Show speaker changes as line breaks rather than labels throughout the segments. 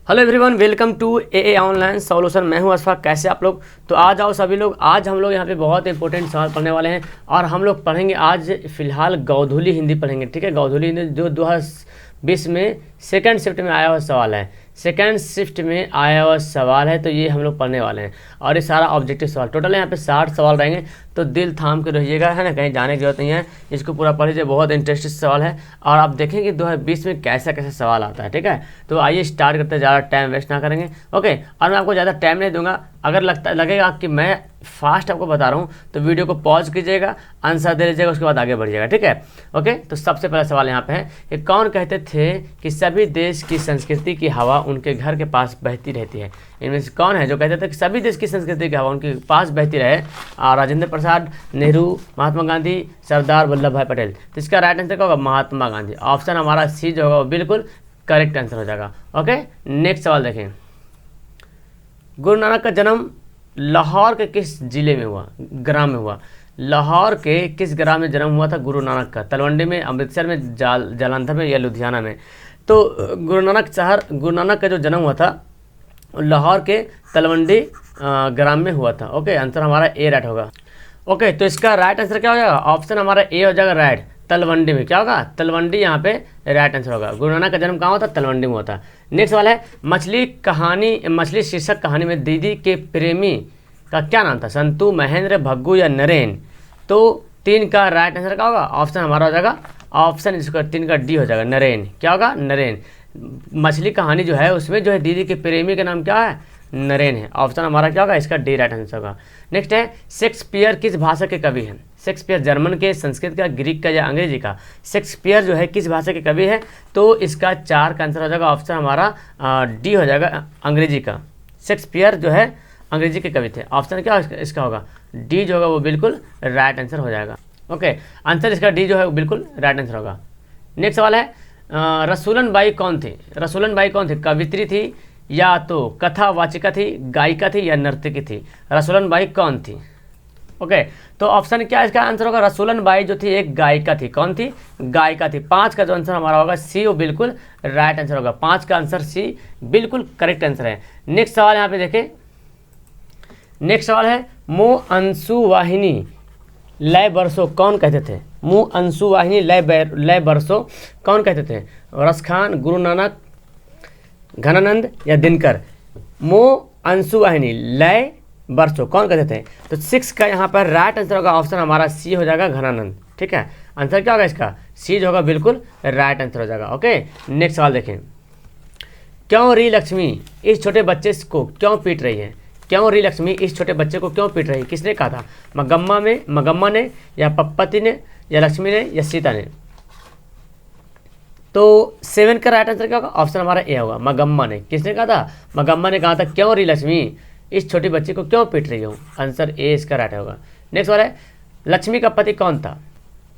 Hello everyone, welcome to a online solution. मैं हूं अशफाक। कैसे आप लोग? तो आज आओ सभी लोग। आज हम लोग यहाँ पे बहुत इंपॉर्टेंट सवाल पढ़ने वाले हैं और हम लोग पढ़ेंगे आज फिलहाल गोधूली हिंदी पढ़ेंगे। ठीक है, गोधूली हिंदी जो 2020 में सेकंड शिफ्ट में आया हुआ सवाल है। सेकंड शिफ्ट में आया हुआ सवाल है, तो ये हम लोग पढ़ने वाले हैं। और ये सारा ऑब्जेक्टिव सवाल, टोटल यहाँ पे 60 सवाल रहेंगे। तो दिल थाम के रहिएगा, है ना, कहीं जाने की जरूरत नहीं है। इसको पूरा पढ़ लीजिए, बहुत इंटरेस्टिंग सवाल है और आप देखेंगे 2020 में कैसा कैसा सवाल आता है। ठीक है, तो आइए स्टार्ट करते हैं, ज़्यादा टाइम वेस्ट ना करेंगे। ओके, और मैं आपको ज़्यादा टाइम नहीं दूंगा। अगर लगेगा कि मैं फास्ट आपको बता रहा हूँ तो वीडियो को पॉज कीजिएगा, आंसर दे लीजिएगा, उसके बाद आगे बढ़िएगा। ठीक है, ओके। तो सबसे पहला सवाल यहाँ पे है कि कौन कहते थे कि सभी देश की संस्कृति की हवा उनके घर के पास बहती रहती है? इनमें से कौन है जो कहते थे कि सभी देश की संस्कृति की हवा उनके पास बहती रहे? राजेंद्र प्रसाद, नेहरू, महात्मा गांधी, सरदार वल्लभ भाई पटेल। तो इसका राइट आंसर क्या होगा? महात्मा गांधी। ऑप्शन हमारा सी जो होगा वो बिल्कुल करेक्ट आंसर हो जाएगा। ओके, नेक्स्ट सवाल देखें। गुरु नानक का जन्म लाहौर के किस जिले में हुआ, ग्राम में हुआ? लाहौर के किस ग्राम में जन्म हुआ था गुरु नानक का? तलवंडी में, अमृतसर में, जालंधर में या लुधियाना में? तो गुरु नानक का जो जन्म हुआ था लाहौर के तलवंडी ग्राम में हुआ था। ओके, आंसर हमारा ए राइट होगा। ओके, तो इसका राइट आंसर क्या हो जाएगा? ऑप्शन हमारा ए हो जाएगा राइट। तलवंडी में क्या होगा? तलवंडी यहाँ पे राइट आंसर होगा। गुरु नानक का जन्म कहाँ होता? तलवंडी में होता। नेक्स्ट सवाल है, मछली शीर्षक कहानी में दीदी के प्रेमी का क्या नाम था? संतू, महेंद्र, भग्गू या नरेन? तो 3 का राइट आंसर क्या होगा? ऑप्शन हमारा हो जाएगा ऑप्शन इसका 3 का डी हो जाएगा, नरेन। क्या होगा? नरेन। मछली कहानी जो है उसमें जो है दीदी के प्रेमी का नाम क्या है? नरेन है। ऑप्शन हमारा क्या होगा? इसका डी राइट आंसर होगा। नेक्स्ट है, शेक्सपियर किस भाषा के कवि हैं? शेक्सपियर जर्मन के, संस्कृत का, ग्रीक का या अंग्रेजी का? शेक्सपियर जो है किस भाषा के कवि है? तो इसका 4 का आंसर हो जाएगा। ऑप्शन हमारा डी हो जाएगा, अंग्रेजी का। शेक्सपियर जो है अंग्रेजी के कवि थे। ऑप्शन क्या इसका होगा? डी जो होगा वो बिल्कुल राइट आंसर हो जाएगा। ओके, आंसर इसका डी जो है वो बिल्कुल राइट आंसर होगा। नेक्स्ट सवाल है, रसूलन बाई कौन थी? रसूलन बाई कौन थी? कवित्री थी या तो कथावाचिका थी, गायिका थी या नर्तकी थी? रसूलन बाई कौन थी? ओके, तो ऑप्शन क्या इसका आंसर होगा? रसूलन बाई जो थी एक गायिका थी। कौन थी? गायिका थी। 5 का जो आंसर हमारा होगा सी, वो बिल्कुल राइट आंसर होगा। 5 का आंसर सी बिल्कुल करेक्ट आंसर है। नेक्स्ट सवाल यहाँ पे देखें। नेक्स्ट सवाल है, मुँह अंशु वाहिनी लय बरसो कौन कहते थे? मुँह अंशु वाहिनी लय बरसो कौन कहते थे? रसखान, गुरु नानक, घनानंद या दिनकर? मुँह अंशु वाहिनी लय बरसो कौन कहते थे? तो 6 का यहाँ पर राइट आंसर होगा। ऑप्शन हमारा सी हो जाएगा, घनानंद। ठीक है, आंसर क्या होगा इसका? सी जो होगा बिल्कुल राइट आंसर हो जाएगा। ओके, नेक्स्ट सवाल देखें। क्यों री लक्ष्मी इस छोटे बच्चे को क्यों पीट रही है? क्यों री लक्ष्मी इस छोटे बच्चे को क्यों पीट रही है? किसने कहा था? मगम्मा ने या पप्पति ने या लक्ष्मी ने या सीता ने? तो 7 का राइट आंसर क्या होगा? ऑप्शन हमारा ए होगा, मगम्मा ने। किसने कहा था? मगम्मा ने कहा था क्यों री लक्ष्मी इस छोटी बच्ची को क्यों पीट रही हो? आंसर ए इसका राइट होगा। नेक्स्ट सवाल है, लक्ष्मी का पति कौन था?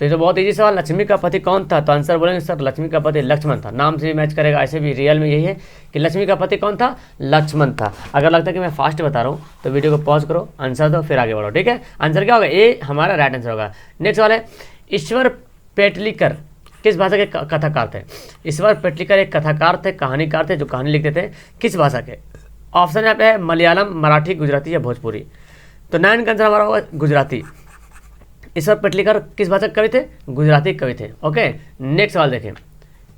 तो ये तो बहुत इजी सवाल, लक्ष्मी का पति कौन था? तो आंसर बोलेंगे सर लक्ष्मी का पति लक्ष्मण था। नाम से भी मैच करेगा, ऐसे भी रियल में यही है कि लक्ष्मी का पति कौन था? लक्ष्मण था। अगर लगता है कि मैं फास्ट बता रहा हूँ तो वीडियो को पॉज करो, आंसर दो, फिर आगे बढ़ो। ठीक है, आंसर क्या होगा? ए हमारा राइट आंसर होगा। नेक्स्ट सवाल है, ईश्वर पेटलीकर किस भाषा के कथाकार थे? ईश्वर पेटलीकर एक कथाकार थे, कहानीकार थे, जो कहानी लिखते थे। किस भाषा के? ऑप्शन यहाँ पे है मलयालम, मराठी, गुजराती या भोजपुरी। तो 9 का आंसर हमारा होगा गुजराती। ईश्वर पेटलीकर किस भाषा के कवि थे? गुजराती कवि थे। ओके, नेक्स्ट सवाल देखें।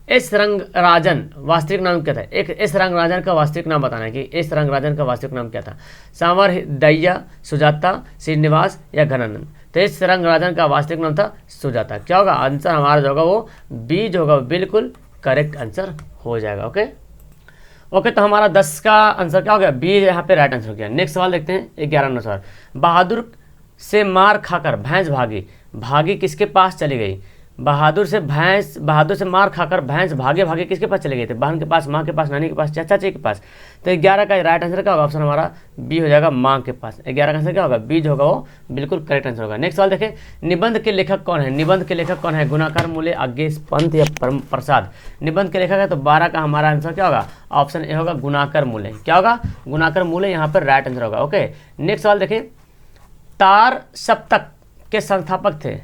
एस रंगराजन वास्तविक नाम क्या था? एक एस रंगराजन का वास्तविक नाम बताना है कि एस रंगराजन का वास्तविक नाम क्या था? सांवर, दैया, सुजाता, श्रीनिवास या घनानंद? तो एस रंगराजन का वास्तविक नाम था सुजाता। क्या होगा? आंसर हमारा जो होगा वो बी जो होगा बिल्कुल करेक्ट आंसर हो जाएगा। ओके, तो हमारा 10 का आंसर क्या हो गया? बी यहाँ पे राइट आंसर हो गया। नेक्स्ट सवाल देखते हैं, 11 नंबर सवाल। बहादुर से मार खाकर भैंस भागी किसके पास चली गई? बहादुर से मार खाकर भैंस भागे किसके पास चले गए थे? बहन के पास, माँ के पास, नानी के पास, चाचा जी के पास? तो 11 का राइट आंसर क्या होगा? ऑप्शन हमारा बी हो जाएगा, माँ के पास। 11 का आंसर क्या होगा? बी जो होगा वो बिल्कुल करेक्ट आंसर होगा। नेक्स्ट सवाल देखें, निबंध के लेखक कौन है? निबंध के लेखक कौन है? गुणाकर, मूल्य, अज्ञेश, पंत या प्रसाद? निबंध के लेखक है तो 12 का हमारा आंसर क्या होगा? ऑप्शन ए होगा, गुणाकर मूल्य। क्या होगा? गुणाकर मूल्य यहाँ पर राइट आंसर होगा। ओके, नेक्स्ट सवाल देखें। तार सप्तक के संस्थापक थे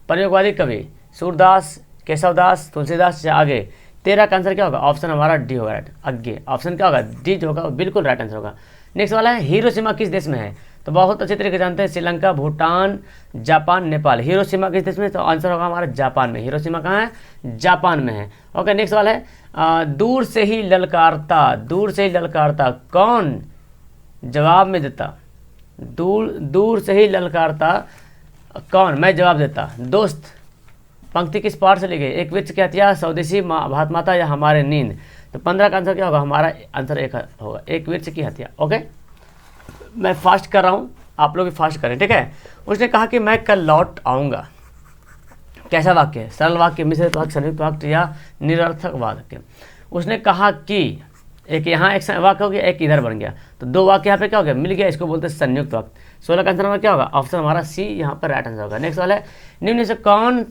प्रयोगवादी कवि सूरदास, केशवदास, तुलसीदास या आगे? 13 का आंसर क्या होगा, ऑप्शन हमारा डी होगा राइट। आगे ऑप्शन क्या होगा, डी जो होगा वो बिल्कुल राइट आंसर होगा। नेक्स्ट वाला है हिरोशिमा किस देश में है, तो बहुत अच्छे तरीके से जानते हैं, श्रीलंका, भूटान, जापान, नेपाल। हिरोशिमा किस देश में, तो आंसर होगा हमारा जापान में। हिरोशिमा कहाँ है, जापान में है। ओके नेक्स्ट वाला है दूर से ही ललकारता, दूर से ही ललकारता कौन जवाब में देता, दूर से ही ललकारता कौन, मैं जवाब देता। दोस्त पंक्ति किस पाठ से ली गई, एक वृक्ष की हत्या, स्वदेशी, भारत माता या हमारे नींद। तो 15 का आंसर क्या होगा, हमारा आंसर एक होगा, एक वृक्ष की हत्या। ओके मैं फास्ट कर रहा हूँ, आप लोग भी फास्ट करें, ठीक है। उसने कहा कि मैं कल लौट आऊँगा, कैसा वाक्य है, सरल वाक्य, मिश्रित वाक्य, संयुक्त वाक्य या निरर्थक वाक्य। उसने कहा कि एक यहाँ एक वाक्य हो गया, एक इधर बन गया, तो 2 वाक्य यहाँ पे क्या हो गया, मिल गया, इसको बोलते हैं संयुक्त वाक्य। 16 का आंसर हमारा क्या होगा, ऑप्शन हमारा सी यहाँ पर राइट आंसर होगा। नेक्स्ट वाला है निम्न से कौन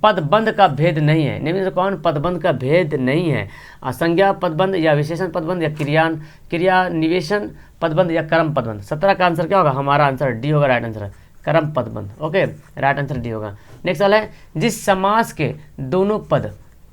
पदबंध का भेद नहीं है, निम्न से कौन पदबंध का भेद नहीं है, संज्ञा पदबंध या विशेषण पदबंध या क्रिया निवेशन पदबंध या कर्म पदबंध। 17 का आंसर क्या होगा, हमारा आंसर डी होगा राइट आंसर, कर्म पदबंध। ओके राइट आंसर डी होगा। नेक्स्ट वाला है जिस समास के दोनों पद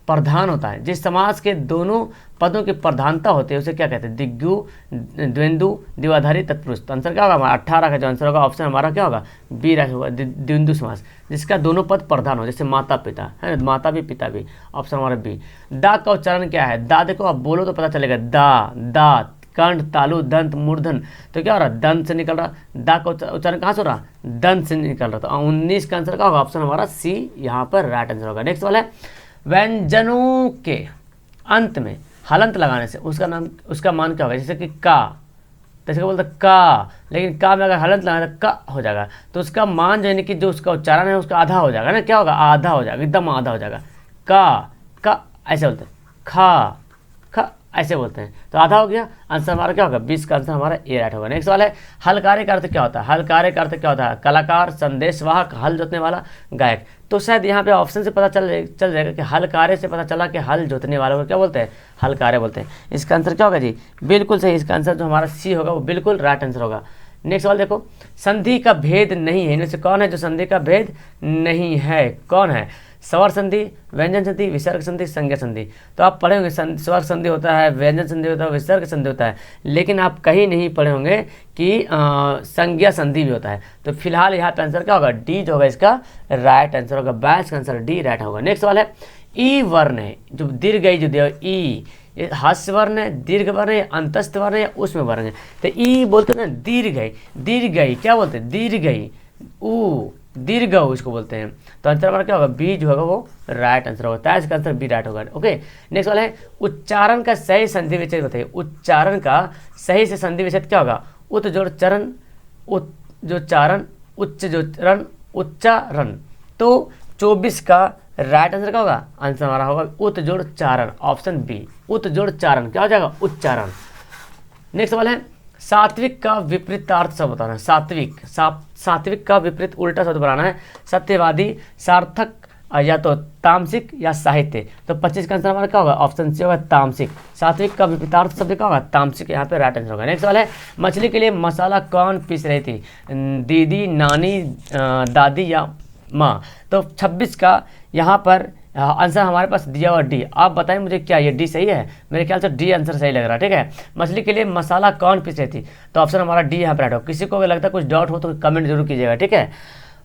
प्रधान होता है, जिस समास के दोनों पदों की प्रधानता होती है उसे क्या कहते हैं, दिग्गु, द्वंद्व, द्विआधारी, तत्पुरुष। तो आंसर क्या होगा हमारा 18 का जो आंसर होगा, ऑप्शन हमारा क्या होगा बी राइट होगा, द्वंद्व समास, जिसका दोनों पद प्रधान हो, जैसे माता पिता है, माता भी पिता भी, ऑप्शन हमारा बी। दा का उच्चारण क्या है, दा देखो आप बोलो तो पता चलेगा, दा, दांत, कंठ, तालु, दंत, मूर्धन, तो क्या हो रहा है, दंत से निकल रहा, दा का उच्चारण कहाँ से हो रहा, दंत से निकल रहा। तो 19 का आंसर क्या होगा, ऑप्शन हमारा सी यहाँ पर राइट आंसर होगा। नेक्स्ट वाला है व्यंजनों के अंत में हलंत लगाने से उसका नाम, उसका मान क्या होगा, जैसे कि का, जैसे कि बोलते का, लेकिन का में अगर हलंत लगाए तो का हो जाएगा, तो उसका मान जो यानी कि जो उसका उच्चारण है उसका आधा हो जाएगा ना, क्या होगा, आधा हो जाएगा, एकदम आधा हो जाएगा। का ऐसे बोलते हैं, खा ऐसे बोलते हैं, तो आधा हो गया। आंसर हमारा क्या होगा, 20 का आंसर हमारा ए राइट होगा। नेक्स्ट वाला है हल कार्य का अर्थ क्या होता है, हल कार्य का अर्थ क्या होता है, कलाकार, संदेशवाहक, हल जोतने वाला, गायक। तो शायद यहाँ पे ऑप्शन से पता चल जाएगा कि हल कार्य से पता चला कि हल जोतने वाले को क्या बोलते हैं, हल कार्य बोलते हैं। इसका आंसर क्या होगा जी, बिल्कुल सही, इसका आंसर जो हमारा सी होगा वो बिल्कुल राइट आंसर होगा। नेक्स्ट वाला देखो संधि का भेद नहीं है, इनमें से कौन है जो संधि का भेद नहीं है, कौन है, स्वर संधि, व्यंजन संधि, विसर्ग संधि, संज्ञा संधि। तो आप पढ़े होंगे स्वर संधि होता है, व्यंजन संधि होता है, विसर्ग संधि होता है, लेकिन आप कहीं नहीं पढ़े होंगे कि संज्ञा संधि भी होता है। तो फिलहाल यहाँ पे आंसर क्या होगा, डी जो होगा इसका राइट आंसर होगा, 22 का आंसर डी राइट होगा। नेक्स्ट वाला है ई वर्ण है, जो दीर्घ जो दिया ई, ये हास्य वर्ण है, दीर्घ वर्ण है, अंतस्थ वर्ण है, उसमें वर्ण है। तो ई बोलते हैं ना दीर्घ क्या बोलते हैं, दीर्घ इसको बोलते हैं। तो आंसर हमारा क्या होगा, बी जो होगा वो राइट आंसर होगा, 23 का आंसर बी राइट होगा। ओके नेक्स्ट वाला है उच्चारण का सही संधि विच्छेद बताइए, उच्चारण का सही से संधि विच्छेद क्या होगा, उत जोड़ चरण, उच्चारण। तो 24 का राइट आंसर क्या होगा, आंसर हमारा होगा उत जोड़ चारण, ऑप्शन बी, उत जोड़ चारण क्या हो जाएगा, उच्चारण। नेक्स्ट वाला है सात्विक का विपरीतार्थ शब्द बताना है, सात्विक का विपरीत उल्टा शब्द बनाना है, सत्यवादी, सार्थक या तो तामसिक या साहित्य। तो 25 का आंसर हमारा क्या होगा, ऑप्शन सी होगा तामसिक, सात्विक का विपरीतार्थ शब्द क्या होगा, तामसिक, यहाँ पे राइट आंसर होगा। नेक्स्ट वाला है मछली के लिए मसाला कौन पीस रही थी, दीदी, नानी, दादी या माँ। तो 26 का यहाँ पर आंसर हमारे पास दिया हुआ डी, आप बताएं मुझे क्या ये डी सही है, मेरे ख्याल से डी आंसर सही लग रहा है, ठीक है। मछली के लिए मसाला कौन पीस रही थी, तो ऑप्शन हमारा डी यहाँ पर राइट होगा। किसी को अगर लगता है कुछ डाउट हो तो कमेंट जरूर कीजिएगा, ठीक है।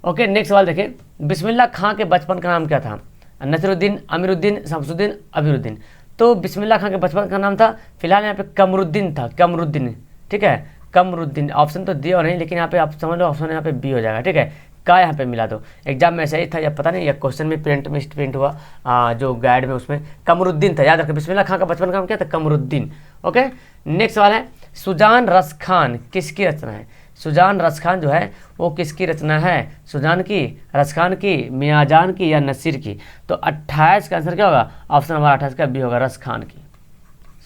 ओके नेक्स्ट सवाल देखिए, बिस्मिल्लाह खां के बचपन का नाम क्या था, नसीरुद्दीन, अमीरुद्दीन, शमसुद्दीन, अबीरुद्दीन। तो बिस्मिल्लाह खां के बचपन का नाम था, फिलहाल यहाँ पे कमरुद्दीन था, कमरुद्दीन, ठीक है, कमरुद्दीन। ऑप्शन तो दिया नहीं, लेकिन यहाँ पे आप समझ लो ऑप्शन यहाँ पे बी हो जाएगा, ठीक है। का यहाँ पे मिला दो, एग्जाम में सही था या पता नहीं, या क्वेश्चन में प्रिंट हुआ जो गाइड में उसमें कमरुद्दीन था, याद रखें बिस्मिल्लाह खां का बचपन का नाम क्या था, कमरुद्दीन। ओके नेक्स्ट सवाल है सुजान रस खान किसकी रचना है, सुजान रस खान जो है वो किसकी रचना है, सुजान की, रस खान की, मियाजान की या नसीर की। तो 28 का आंसर क्या होगा, ऑप्शन हमारा 28 का बी होगा, रस खान की।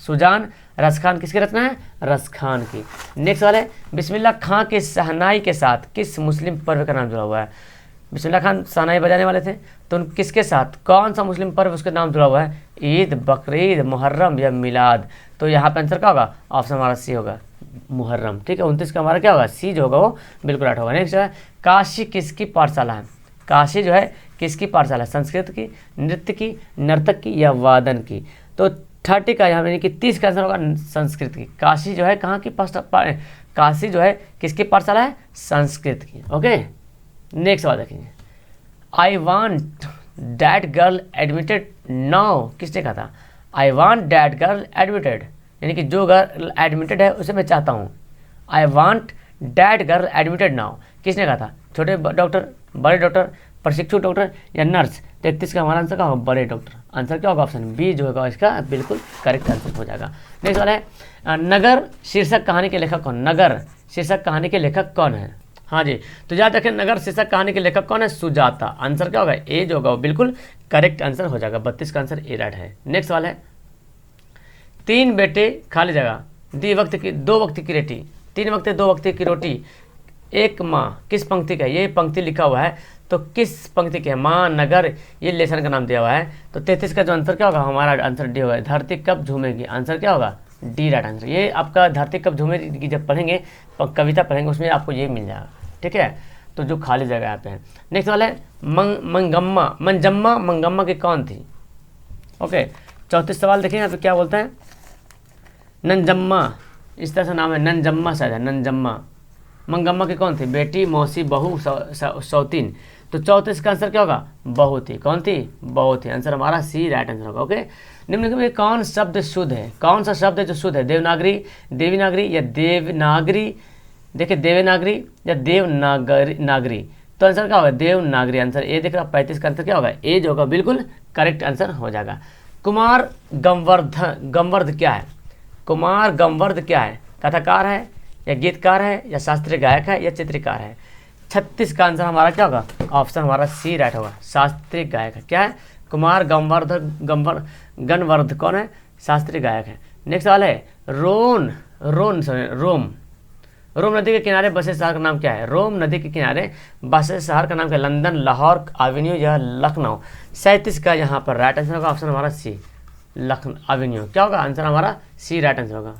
सुजान रस खान किसकी रचना है, रस खान की। नेक्स्ट वाला है बिस्मिल्लाह खां के शहनाई के साथ किस मुस्लिम पर्व का नाम जुड़ा हुआ है, बिस्मिल्लाह खान शहनाई बजाने वाले थे, तो किसके साथ, कौन सा मुस्लिम पर्व उसके नाम जुड़ा हुआ है, ईद, बकरीद, मुहर्रम या मिलाद। तो यहाँ पे आंसर क्या होगा, ऑप्शन हमारा सी होगा, मुहर्रम, ठीक है। 29 का हमारा क्या होगा, सी जो होगा वो बिल्कुल राइट होगा। नेक्स्ट है काशी किसकी पाठशाला है, काशी जो है किसकी पाठशाला है, संस्कृत की, नृत्य की, नर्तक की या वादन की। तो 30 का यहाँ यानी कि 30 का आंसर होगा संस्कृत की। काशी जो है कहाँ की काशी जो है किसकी पाठशाला है? संस्कृत की। ओके, नेक्स्ट सवाल देखेंगे। I want that girl admitted now, किसने कहा था? I want that girl admitted, यानी कि जो गर्ल एडमिटेड है उसे मैं चाहता हूँ। I want that girl admitted now, किसने कहा था? छोटे डॉक्टर, बड़े डॉक्टर, प्रशिक्षु डॉक्टर या नर्स? 33 का हमारा आंसर क्या होगा? बड़े डॉक्टर। आंसर क्या होगा? ऑप्शन बी जो होगा इसका बिल्कुल करेक्ट आंसर हो जाएगा। नेक्स्ट वाला है नगर शीर्षक कहानी के लेखक कौन? नगर शीर्षक कहानी के लेखक कौन है? हाँ जी, तो याद रखें नगर शीर्षक कहानी के लेखक कौन है? सुजाता। आंसर क्या होगा? ए जो होगा वो बिल्कुल करेक्ट आंसर हो जाएगा। 32 का आंसर ए राइट है। नेक्स्ट वाला है 3 बेटे खाली जगह, 2 वक्त की रोटी, 3 वक्त 2 वक्त की रोटी, एक माँ, किस पंक्ति का है? ये पंक्ति लिखा हुआ है तो किस पंक्ति के है? माँ, नगर, ये लेसन का नाम दिया हुआ है। तो 33 का जो आंसर क्या होगा? हमारा आंसर डी होगा। धरती कब झूमेगी, आंसर क्या होगा? D right answer. ये आपका धरती कब झूमेगी जब पढ़ेंगे, कविता पढ़ेंगे उसमें आपको ये मिल जाएगा। ठीक है, तो जो खाली जगह यहाँ पे है। नेक्स्ट वाला है मंजम्मा की कौन थी? ओके, 34 सवाल देखिए यहाँ पे क्या बोलता है। नंजम्मा, इस तरह से नाम है, नंजम्मा शायद है, नंजम्मा। मंगम्मा की कौन थी? बेटी, मौसी, बहू, सौतीन। तो 34 का आंसर क्या होगा? बहू थी। कौन थी? बहू थी। आंसर हमारा सी राइट आंसर होगा। ओके, निम्नलिखित में कौन शब्द शुद्ध है? कौन सा शब्द है जो शुद्ध है? देवनागरी, देवीनागरी या देवनागरी? देखिए देवनागरी या देवनागरी, तो आंसर क्या होगा? देवनागरी। आंसर ए देख रहा। 35 का आंसर क्या होगा? ए जो होगा बिल्कुल करेक्ट आंसर हो जाएगा। कुमार गंवर्ध क्या है? कुमार गंवर्ध क्या है? कथाकार है या गीतकार है या शास्त्रीय गायक है या चित्रकार है? 36 का आंसर हमारा क्या होगा? ऑप्शन हमारा सी राइट होगा, शास्त्रीय गायक है। क्या है? कुमार गणवर्ध कौन है? शास्त्रीय गायक है। नेक्स्ट सवाल है रोम नदी के किनारे बसे शहर का नाम क्या है? रोम नदी के किनारे बसे शहर का नाम क्या है? लंदन, लाहौर, एवेन्यू या लखनऊ? 37 का यहाँ पर राइट आंसर होगा ऑप्शन हमारा सी, लखनऊ एवेन्यू। क्या होगा? आंसर हमारा सी राइट आंसर होगा।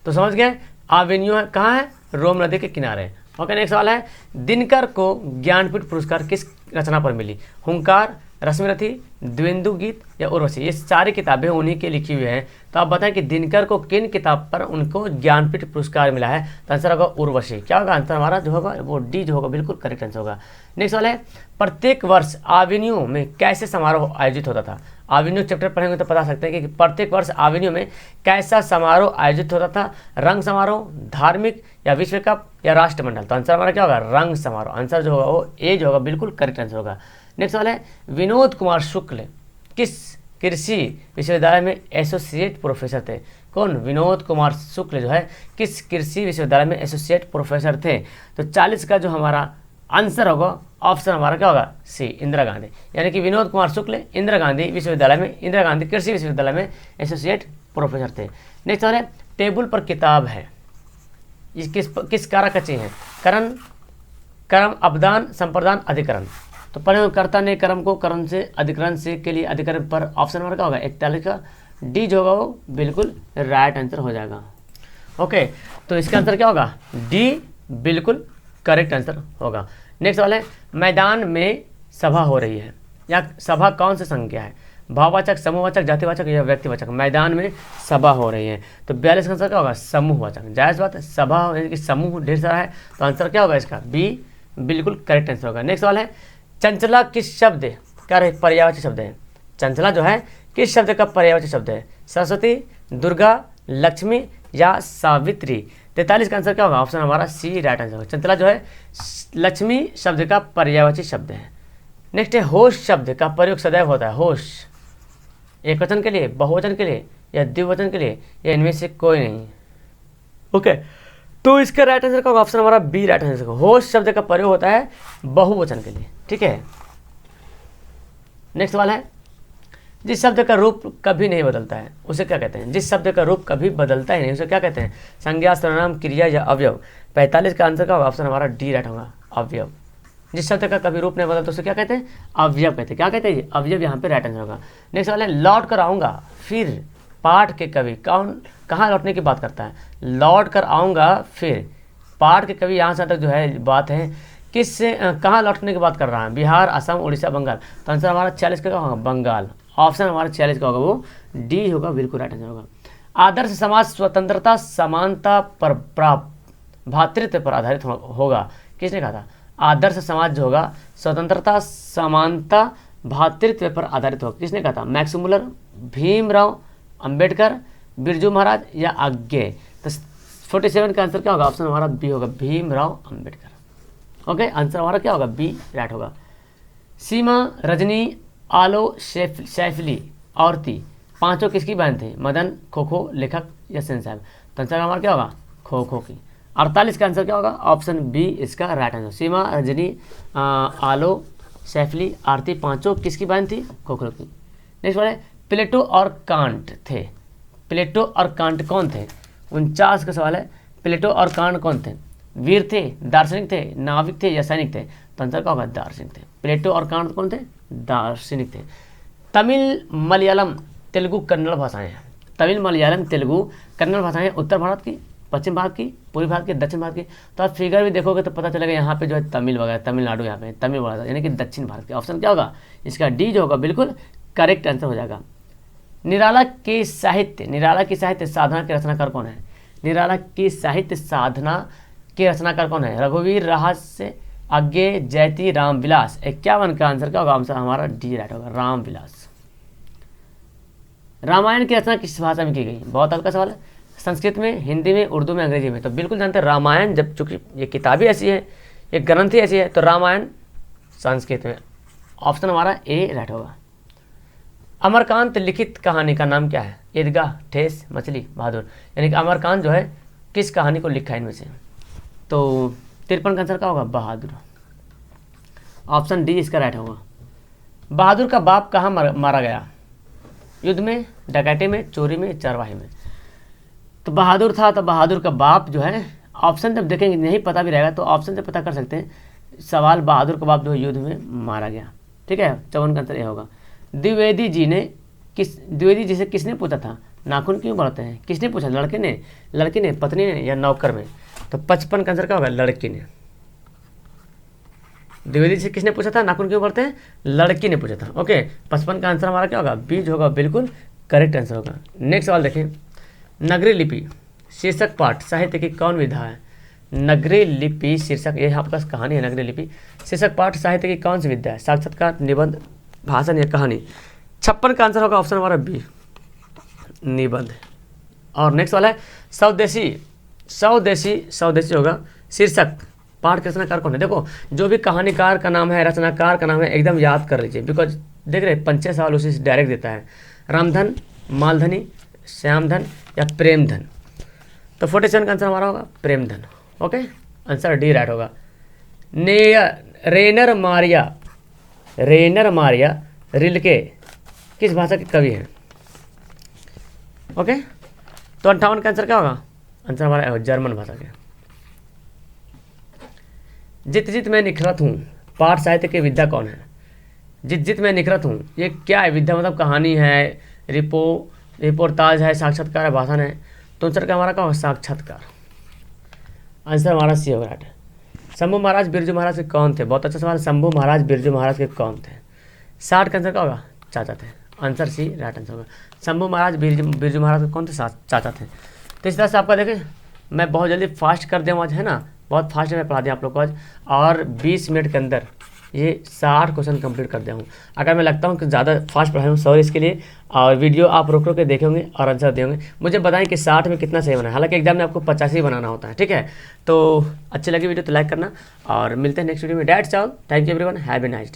तो समझ गए, एवेन्यू है कहाँ है? रोम नदी के किनारे। ओके, नेक्स्ट सवाल है दिनकर को ज्ञानपीठ पुरस्कार किस रचना पर मिली? हुंकार, रश्मिरथी, द्विंदु गीत या उर्वशी? ये सारी किताबें उन्हीं के लिखी हुई हैं। तो आप बताएं कि दिनकर को किन किताब पर उनको ज्ञानपीठ पुरस्कार मिला है? तो आंसर होगा उर्वशी। क्या होगा? आंसर हमारा जो होगा वो डी जो होगा बिल्कुल करेक्ट आंसर होगा। नेक्स्ट सवाल है प्रत्येक वर्ष एवेन्यू में कैसे समारोह आयोजित होता था? एवेन्यू चैप्टर पढ़ेंगे तो बता सकते हैं कि प्रत्येक वर्ष एवेन्यू में कैसा समारोह आयोजित होता था? रंग समारोह, धार्मिक या विश्व कप या राष्ट्रमंडल? तो आंसर हमारा क्या होगा? रंग समारोह। आंसर जो होगा वो ए जो होगा बिल्कुल करेक्ट आंसर होगा। नेक्स्ट वाला है विनोद कुमार शुक्ल किस कृषि विश्वविद्यालय में एसोसिएट प्रोफेसर थे? कौन? विनोद कुमार शुक्ल जो है किस कृषि विश्वविद्यालय में एसोसिएट प्रोफेसर थे? तो 40 का जो हमारा आंसर होगा ऑप्शन हमारा क्या होगा? सी, इंदिरा गांधी। यानी कि विनोद कुमार शुक्ल इंदिरा गांधी विश्वविद्यालय में, इंदिरा गांधी कृषि विश्वविद्यालय में एसोसिएट प्रोफेसर थे। नेक्स्ट वाला है टेबल पर किताब है, इस किस कारक का चिन्ह है? कर्म, अपदान, संप्रदान, अधिकरण? तो पढ़े कर्ता ने कर्म को कर्म से अधिकरण से के लिए अधिकरण पर ऑप्शन नंबर क्या होगा? 41 का डी जो होगा वो बिल्कुल राइट आंसर हो जाएगा। ओके, तो इसका आंसर क्या होगा? डी बिल्कुल करेक्ट आंसर होगा। नेक्स्ट वाला है मैदान में सभा हो रही है, या सभा कौन सी संख्या है? भाववाचक, समूहवाचक, जातिवाचक या व्यक्तिवाचक? मैदान में सभा हो रही है। तो 42 का आंसर क्या होगा? समूहवाचक। जायज़ बात है, सभा यानी कि समूह ढेर सारा है, तो आंसर क्या होगा इसका? बी बिल्कुल करेक्ट आंसर होगा। नेक्स्ट वाला है चंचला किस शब्द का पर्यायवाची शब्द है? चंचला जो है किस शब्द का पर्यायवाची शब्द है? सरस्वती, दुर्गा, लक्ष्मी या सावित्री? 43 का आंसर क्या होगा? ऑप्शन हमारा सी राइट आंसर होगा। चंचला जो है लक्ष्मी शब्द का पर्यायवाची शब्द है। नेक्स्ट है होश शब्द का प्रयोग सदैव होता है। होश एक वचन के लिए, बहुवचन के लिए या द्विवचन के लिए, या इनमें से कोई नहीं? ओके, तो इसका राइट आंसर का ऑप्शन हमारा बी राइट आंसर होगा। होश शब्द का प्रयोग होता है बहुवचन के लिए। ठीक है, नेक्स्ट वाला है जिस शब्द का रूप कभी नहीं बदलता है उसे क्या कहते हैं? जिस शब्द का रूप कभी बदलता ही नहीं उसे क्या कहते हैं? संज्ञा, सर्वनाम, क्रिया या अवयव? 45 का आंसर का ऑप्शन हमारा डी राइट होगा, अवयव। जिस शब्द का कभी रूप नहीं बदलता उसे क्या कहते हैं? अवयव कहते हैं। क्या कहते हैं? अवयव यहाँ पे राइट आंसर होगा। नेक्स्ट वाला है लौट कर आऊँगा फिर पाठ के कवि कहाँ लौटने की बात करता है? लौट कर आऊँगा फिर पाठ के कवि यहाँ से तक जो है बात है किस कहाँ लौटने की बात कर रहा है? बिहार, असम, उड़ीसा, बंगाल? तो आंसर हमारा 40 का होगा बंगाल, ऑप्शन हमारा 46 का होगा वो डी होगा, बिल्कुल राइट आंसर होगा। आदर्श समाज स्वतंत्रता, समानता पर भ्रातृत्व पर आधारित होगा, किसने कहा था? आदर्श समाज जो होगा स्वतंत्रता, समानता, भ्रातृत्व पर आधारित होगा, किसने कहा था? मैक्स मुलर, भीमराव अंबेडकर, बिरजू महाराज या आगे? तो 47 का आंसर क्या होगा? ऑप्शन हमारा बी होगा, भीमराव अंबेडकर। ओके, आंसर हमारा क्या होगा? बी राइट होगा। सीमा, रजनी, आलो, सैफली, औरती, पांचों किसकी बहन थे? मदन, खोखो, लेखक या सेन साहब? तो आंसर हमारा क्या होगा? खोखो की। 48 का आंसर क्या होगा? ऑप्शन बी इसका राइट आंसर। सीमा, रजनी, आलो, सैफली, आरती, पांचों किसकी बहन थी? खोखो की। नेक्स्ट वाले, प्लेटो और कांट थे। प्लेटो और कांट कौन थे? 49 का सवाल है। प्लेटो और कांट कौन थे? वीर थे, दार्शनिक थे, नाविक थे या सैनिक थे? तो आंसर क्या होगा? दार्शनिक थे। प्लेटो और कांट कौन थे? दार्शनिक थे। तमिल, मलयालम, तेलुगु, कन्नड़ भाषाएं हैं। तमिल, मलयालम, तेलुगु, कन्नड़ भाषाएं उत्तर भारत की, पश्चिम भारत की, पूर्वी भारत की, दक्षिण भारत की? तो आप फिगर भी देखोगे तो पता चलेगा यहाँ पे जो है तमिल वगैरह, तमिलनाडु यहाँ पे तमिल बोला यानी कि दक्षिण भारत के। ऑप्शन क्या होगा? इसका डी जो होगा बिल्कुल करेक्ट आंसर हो जाएगा। निराला की साहित्य साधना के रचनाकार कौन है? निराला की साहित्य साधना के रचनाकार कौन है? रघुवीर, रहस्य, आज्ञे, जयति, रामविलास। 51 का आंसर क्या होगा? आंसर हमारा डी राइट होगा, रामविलास। रामायण की रचना किस भाषा में की गई? बहुत हल्का सवाल है। संस्कृत में, हिंदी में, उर्दू में, अंग्रेजी में? तो बिल्कुल जानते हैं रामायण, जब चूंकि ये किताबी ऐसी है, ये ग्रंथ ही ऐसी है, तो रामायण संस्कृत में। ऑप्शन हमारा ए राइट होगा। अमरकांत लिखित कहानी का नाम क्या है? ईदगाह, ठेस, मछली, बहादुर? यानी कि अमरकांत जो है किस कहानी को लिखा है इनमें से? तो 53 का आंसर क्या होगा? बहादुर। ऑप्शन डी इसका राइट होगा। बहादुर का बाप कहाँ मारा गया? युद्ध में, डकैती में, चोरी में, चरवाही में? तो बहादुर था, तो बहादुर का बाप जो है, ऑप्शन जब देखेंगे नहीं पता भी रहेगा तो ऑप्शन से पता कर सकते हैं। सवाल, बहादुर का बाप जो है युद्ध में मारा गया, ठीक है। 54 का आंसर ये होगा। द्विवेदी जी से किसने पूछा था नाखून क्यों बढ़ते हैं? किसने पूछा? लड़के ने, पत्नी ने या नौकर में? तो 55 का आंसर क्या होगा? लड़की ने। द्विवेदी से किसने पूछा था नाखून क्यों बढ़ते हैं? लड़की ने पूछा था। ओके, 55 का आंसर हमारा क्या होगा? बीज होगा, बिल्कुल करेक्ट आंसर होगा। नेक्स्ट सवाल देखें। नगरी लिपि शीर्षक पाठ साहित्य की कौन विधा है? नगरी लिपि शीर्षक, ये आपका कहानी है। नगरी लिपि शीर्षक पाठ साहित्य की कौन सी विद्या है? साक्षात्कार, निबंध, भाषण या कहानी? 56 का आंसर होगा ऑप्शन हमारा बी, निबंध। और नेक्स्ट वाला है स्वदेशी होगा शीर्षक पाठ के रचनाकार कौन है? देखो जो भी कहानीकार का नाम है, रचनाकार का नाम है, एकदम याद कर लीजिए, बिकॉज देख रहे 5-6 सवाल उसी से डायरेक्ट देता है। रामधन, मालधनी, श्यामधन या प्रेमधन? तो 47 का आंसर हमारा होगा प्रेमधन। ओके, आंसर डी राइट होगा। रेनर मारिया रिल्के किस भाषा के कवि हैं? ओके, तो 58 का आंसर क्या होगा? आंसर हमारा जर्मन भाषा के। जित जित मैं निखरत हूँ पाठ साहित्य की विद्या कौन है? जित जित मैं निखरत हूँ, ये क्या है? विद्या मतलब कहानी है, रिपोर्टाज है, साक्षात्कार है, भाषण है? तो आंसर का हमारा क्या होगा? साक्षात्कार। आंसर हमारा सी होगा राइट। शंभू महाराज बिरजू महाराज के कौन थे? बहुत अच्छा सवाल। शंभू महाराज बिरजू महाराज के कौन थे? 60 का आंसर क्या होगा? चाचा थे। आंसर सी राइट आंसर होगा। शंभू महाराज बिरजू महाराज के कौन थे? चाचा थे। तो इस तरह से आपका देखें, मैं बहुत जल्दी फास्ट कर दूँ आज, है ना, बहुत फास्ट में पढ़ा दिया आप लोग को आज, और 20 मिनट के अंदर ये 60 क्वेश्चन कंप्लीट कर दिया हूँ। अगर मैं लगता हूँ कि ज़्यादा फास्ट पढ़ाई हूँ, सॉरी इसके लिए। और वीडियो आप रोक के देखेंगे और आंसर देंगे, मुझे बताएं कि 60 में कितना सही बना है। हालांकि एग्जाम में आपको 85 ही बनाना होता है, ठीक है। तो अच्छी लगी वीडियो तो लाइक करना, और मिलते हैं नेक्स्ट वीडियो में। That's all, thank you everyone, have a nice day.